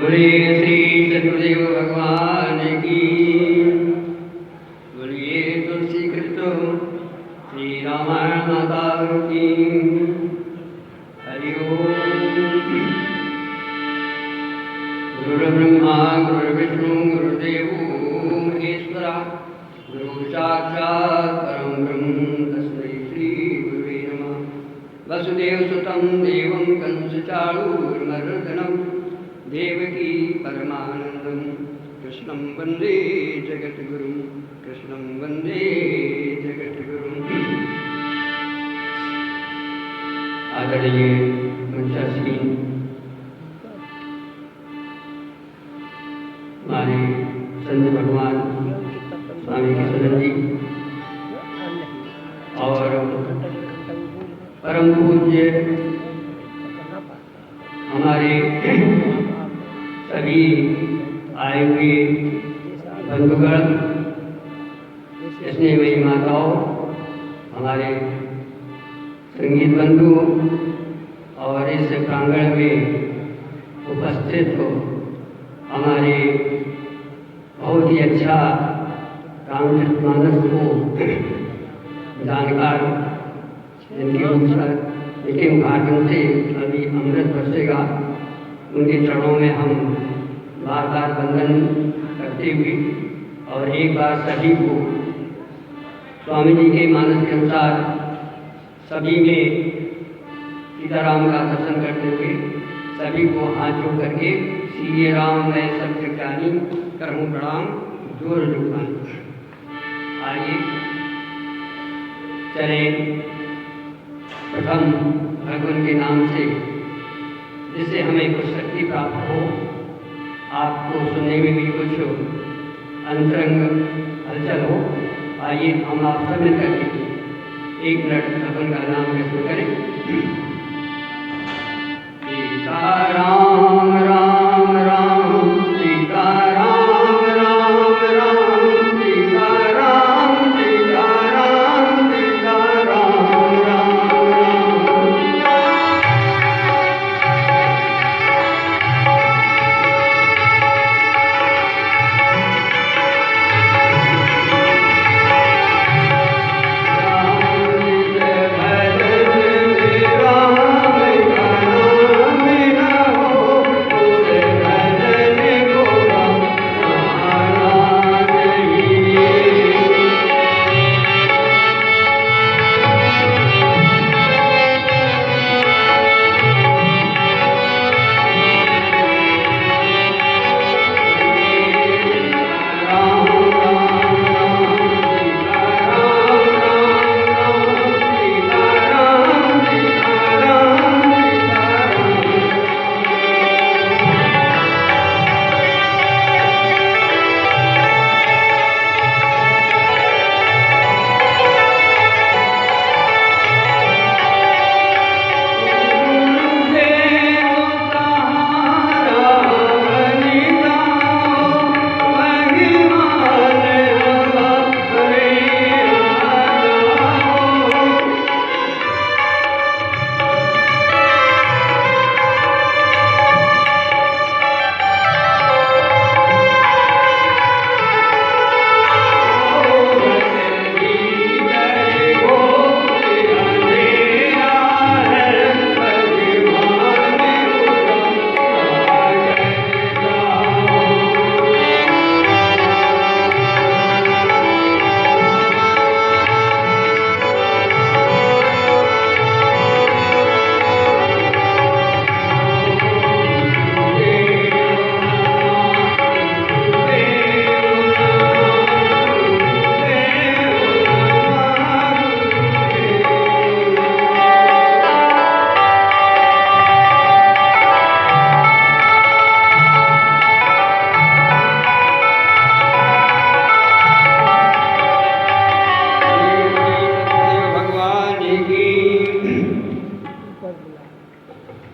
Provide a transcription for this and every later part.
बोलिए श्री सदगुरुदेव भगवान की। बोलिए तुलसी कृष्ण श्री रामायण माता की। हरि ओम। गुरुर्ब्रह्मा गुरुर्विष्णु गुरुर्देवो महेश्वरा गुरु साक्षात् परं ब्रह्म तस्मै श्री गुरुवे नमः। वसुदेवसुतं देवं कंसचाणूरमर्दनं देवकी परमानन्दं कृष्णं वन्दे जगद्गुरुं। कृष्णं वन्दे जगद्गुरुं। आदरणीय मंचासीन हमारे संत भगवान स्वामी किशोर जी और परम पूज्य हमारे सभी आए हुए बंधुगण, स्नेहमयी माताओं, हमारे संगीत बंधु और इस प्रांगण में उपस्थित हो हमारे बहुत ही अच्छा रामचरित मानस को जानकार जिनके मुखारबिंद से अभी अमृत बरसेगा, उनके चरणों में हम बार बार वंदन करते हुए और एक बार सभी को स्वामी जी के मानस के अनुसार सभी में सीताराम का दर्शन करते हुए सभी को हाथ जोड़ करके सीए राम मैं सत्य ज्ञानी करहूँ प्रणाम जोर जोड़ान। आइए चले प्रथम भगवान के नाम से, जिससे हमें कुछ शक्ति प्राप्त हो, आपको सुनने में भी कुछ अंतरंग हलचल हो। आइए हम आप सब मिलकर के 1 मिनट भगवान का नाम कैसे करें। सीता राम राम राम सीता राम राम राम सीता राम सीता राम सीता राम राम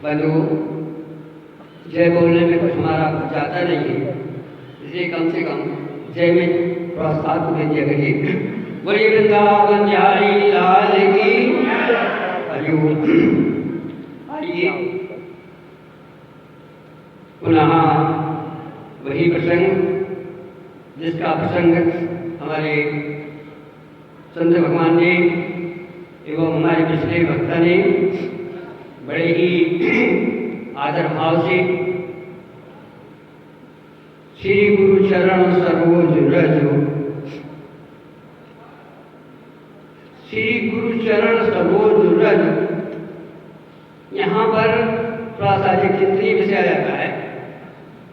बंधु, जय बोलने में कुछ हमारा जाता नहीं है, इसलिए कम से कम जय में प्रोत्साहन को दे दिया करिए। बोलिए वृंदावन बिहारी लाल की। हरि ओम। आइए पुनः वही प्रसंग जिसका प्रसंग हमारे संत भगवान ने एवं हमारे पिछले वक्ता ने बड़े ही आदर भाव से श्री गुरु चरण सरोज रज, श्री गुरु चरण सरोज रज, यहाँ पर थोड़ा सा एक चिंतनीय विषय आ जाता है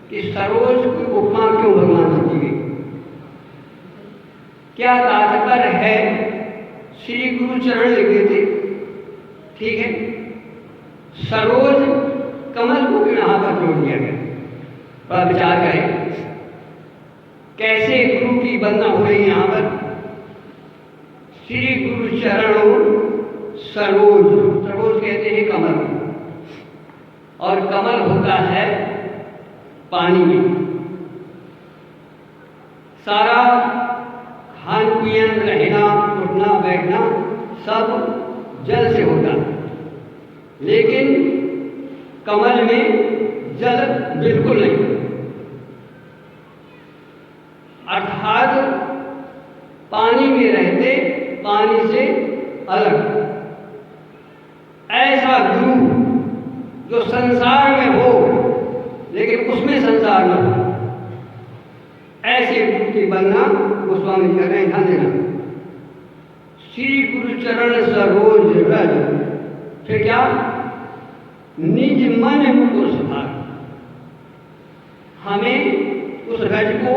कि सरोज की उपमा क्यों भगवान से की गई, क्या तात्पर्य है। श्री गुरु चरण लिखे थे, ठीक है, सरोज कमल को क्यों यहाँ पर जोड़ दिया गया, थोड़ा विचार करें कैसे गुरु की वंदना हो रही है यहाँ पर। श्री गुरु चरणों सरोज, सरोज कहते हैं कमल, और कमल होता है पानी में। सारा खान पीन, रहना, उठना, बैठना सब जल से होता है, लेकिन कमल में जल बिल्कुल नहीं, अर्थात पानी में रहते पानी से अलग। ऐसा गुरु जो संसार में हो लेकिन उसमें संसार न हो, ऐसे गुरु की वंदना गोस्वामी कर रहे हैं, ध्यान देना। श्री गुरु चरण सरोज रज, फिर क्या, निज मन मुकुर सुधार। हमें उस रज को,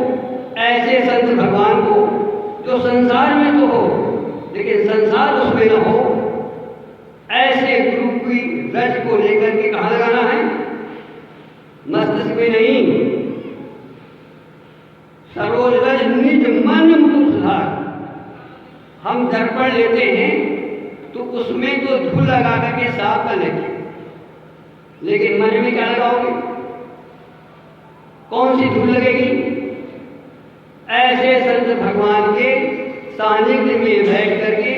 ऐसे संत भगवान को जो संसार में तो हो लेकिन संसार उसमें न हो, ऐसे गुरु की रज को लेकर के कहाँ लगाना है, मस्तिष्क में नहीं। सरोज रज निज मन मुकुर सुधार। हम दर्पण लेते हैं तो उसमें तो धूल लगा करके साफ कर लेते हैं, लेकिन मन में क्या लगाओगे, कौन सी धूल लगेगी। ऐसे संत भगवान के सानिध्य में बैठ करके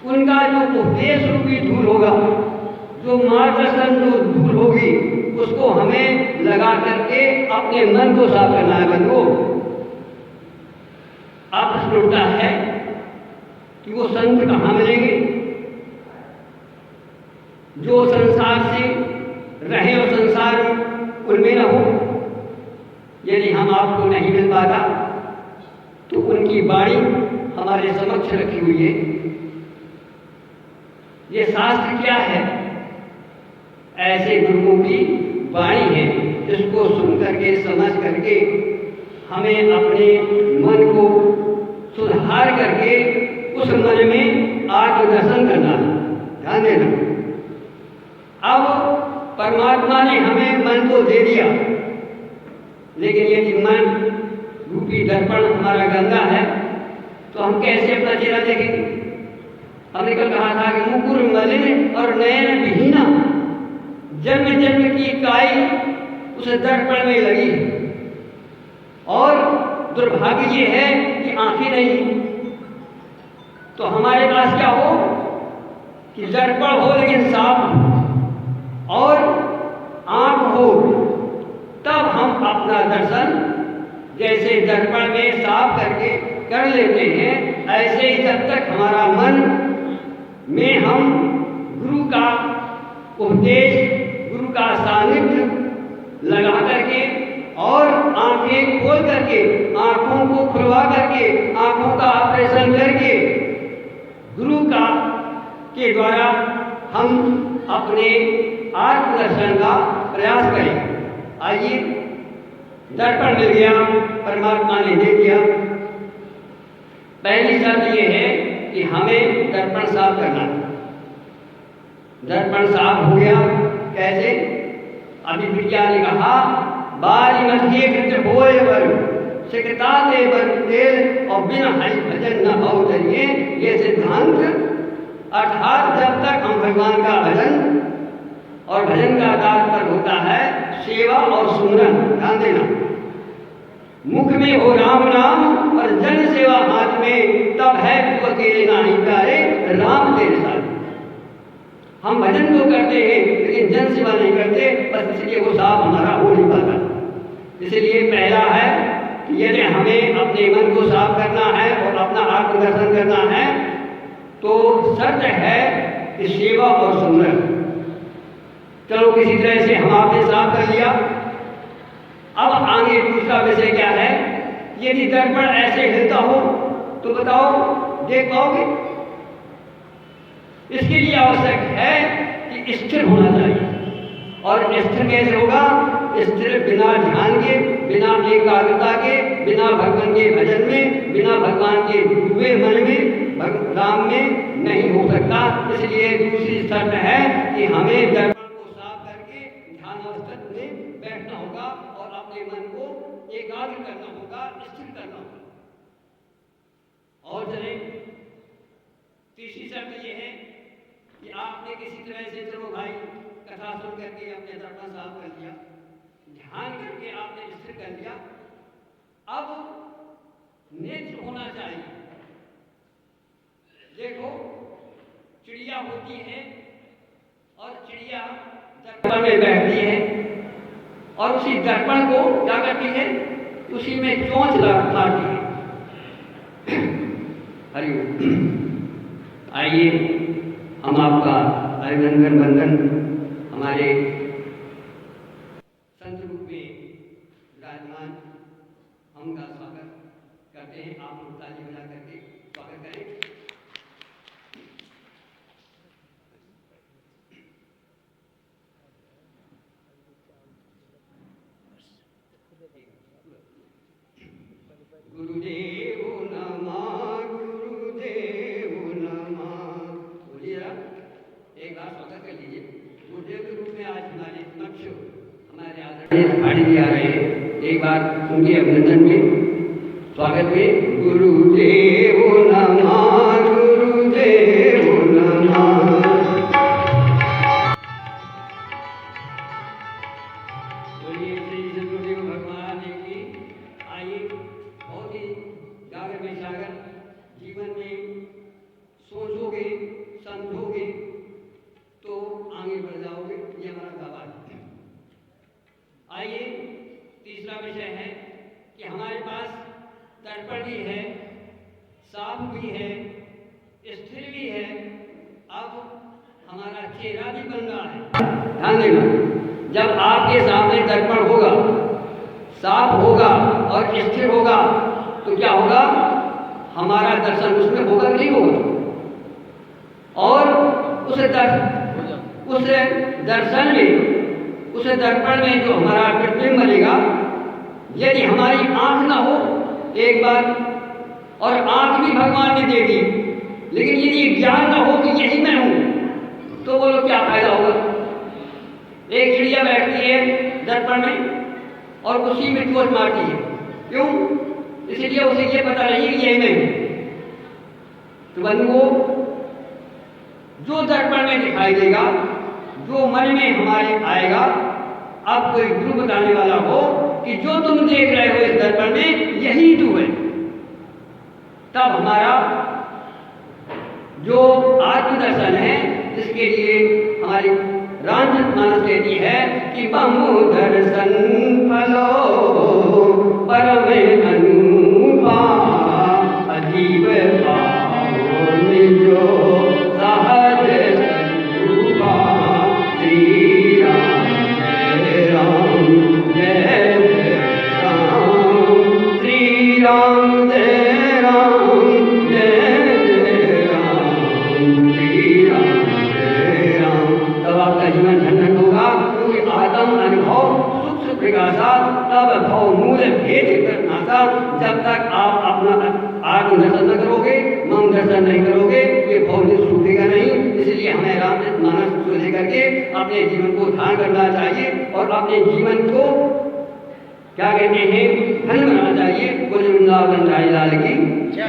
उनका जो उपदेश रूपी धूल होगा, जो मार्गदर्शन जो धूल होगी, उसको हमें लगा करके अपने मन को साफ करना है। बंधुओं, आप प्रश्न उठता है कि वो संत कहाँ मिलेंगे जो संसार से रहे और संसार उनमें न हो। यदि हम आपको नहीं मिल पाता तो उनकी वाणी हमारे समक्ष रखी हुई है। ये शास्त्र क्या है, ऐसे गुरुओं की वाणी है, जिसको सुन करके समझ करके हमें अपने मन को सुधार करके उस मन में आत्मदर्शन करना है। ध्यान देना, अब परमात्मा ने हमें मन तो दे दिया, लेकिन यदि मन रूपी दर्पण हमारा गंदा है तो हम कैसे अपना चेहरा देखेंगे। हमने कल कहा था कि मुकुर मलिन और नयन विहीना, जन्म जन्म की काई उस दर्पण में लगी है, और दुर्भाग्य ये है कि आंखें नहीं। तो हमारे पास क्या हो कि दर्पण हो लेकिन साफ, और आंख हो, तब हम अपना दर्शन जैसे दर्पण में साफ करके कर लेते हैं, ऐसे ही जब तक हमारा मन में हम गुरु का उपदेश, गुरु का सानिध्य लगा करके और आंखें खोल करके, आंखों को खुलवा करके, आंखों का ऑपरेशन करके गुरु का के द्वारा हम अपने आत्मदर्शन का प्रयास करें। आइए, दर्पण मिल गया, परमात्मा ने दे दिया। पहली शर्त यह है कि हमें दर्पण साफ करना है। दर्पण साफ हो गया कैसे, अभी विज्ञान ने कहा, बारी मध्य कृत होए वर सिकता दे वर तेल और बिना हरि भजन न हो करिए। ये सिद्धांत, अर्थात जब तक हम भगवान का भजन, और भजन का तात्पर्य होता है सेवा और सुमरन। ध्यान देना, मुख में हो राम नाम और जन सेवा हाथ में, तब है तू अकेले नाही प्यारे राम तेरे साथ। हम भजन तो करते हैं लेकिन जन सेवा नहीं करते, बस इसलिए वो साफ हमारा हो नहीं पाता। इसलिए पहला है कि यदि हमें अपने मन को साफ करना है और अपना आत्मदर्शन करना है तो शर्त है कि सेवा और सुमरन। चलो किसी तरह से हम आपने साफ कर लिया। अब आगे दूसरा विषय क्या है, यदि दर्पण ऐसे हिलता हो तो बताओ देख पाओगे? इसके लिए आवश्यक है कि स्थिर होना चाहिए। और स्थिर कैसे होगा? स्थिर बिना ध्यान के, बिना एकाग्रता के, बिना भगवान के भजन में, बिना भगवान के डूबे मन में, राम में नहीं हो सकता। इसलिए दूसरी शर्त है कि हमें दर्पण को साफ करके ध्यान अवस्था में बैठना होगा और अपने मन को एकाग्र करना होगा, स्थिर करना होगा। और चले तीसरी शर्त यह है कि आपने किसी तरह से, चलो भाई कथा सुन करके अपने दर्पण साफ कर लिया, ध्यान करके आपने स्थिर कर लिया, अब नेत्र होना चाहिए। देखो चिड़िया होती है और चिड़िया दर्पण में बैठती है और उसी दर्पण को क्या करती है, उसी में चोंच मारती है। हरिओम। आइए हम आपका अभिनंदन वंदन हमारे संत रूप में विराजमान हम का स्वागत करते हैं। आप लोग ताली बजा करके स्वागत करें। गुरुदेव नमः, गुरुदेव नमः। बोलिए एक बार स्वागत कर लीजिए। गुरुदेव के रूप में आज हमारे समक्ष हमारे आदरणीय भाड़ी जी आ रहे हैं। एक बार उनके अभिनंदन में स्वागत में गुरुदेव नमः, गुरुदेव नमः। बोलिए श्री गुरुदेव भगवान की। आइए बहुत ही गागर में सागर जीवन में सोचोगे समझोगे तो आगे बढ़ जाओगे, ये हमारा दावा है। आइए तीसरा विषय है कि हमारे पास दर्पण भी है, साफ भी है, स्थिर भी है, अब हमारा चेहरा भी बन रहा है। ध्यान देना, जब आपके सामने दर्पण होगा, साफ होगा और स्थिर होगा तो क्या होगा, हमारा दर्शन उसमें होगा कि नहीं होगा? और उस दर्शन में, उस दर्पण में जो हमारा प्रतिबिंब बनेगा, यदि हमारी आंख ना हो एक बार, और आंख भी भगवान ने दे दी, लेकिन यदि ज्ञान ना हो कि यही मैं हूं तो बोलो क्या फायदा होगा? एक चिड़िया बैठती है दर्पण में और उसी में चोट मारती है, क्यों? इसलिए उसे ये पता नहीं कि यही मैं हूं। तो बंधुओं, जो दर्पण में दिखाई देगा, जो मन में हमारे आएगा, अब कोई गुरु बताने वाला हो कि जो तुम देख रहे हो इस दर्पण में यही तू है, तब हमारा जो आत्मदर्शन है, इसके लिए हमारी रामचरितमानस कहती है कि बमु दर्शन फलो परम अनुपा अजीब पाओ निजो सहज रूपा। श्री राम जय राम जय राम, श्री राम जय राम जय राम, श्री राम जय राम। तब आपका जीवन धन होगा, क्योंकि आत्म अनुभव सुख सुख विकासा तब भव मूल भेद नासा। जब तक आप अपना आत्मदर्शन न करोगे, मम दर्शन नहीं करोगे, ये भव सूखेगा नहीं। इसलिए हमें रामचरितमानस को लेकर के अपने जीवन को ध्यान करना चाहिए और अपने जीवन को क्या कहते हैं, धन बनाना चाहिए। बोले वृंदावन राज लाल की जय।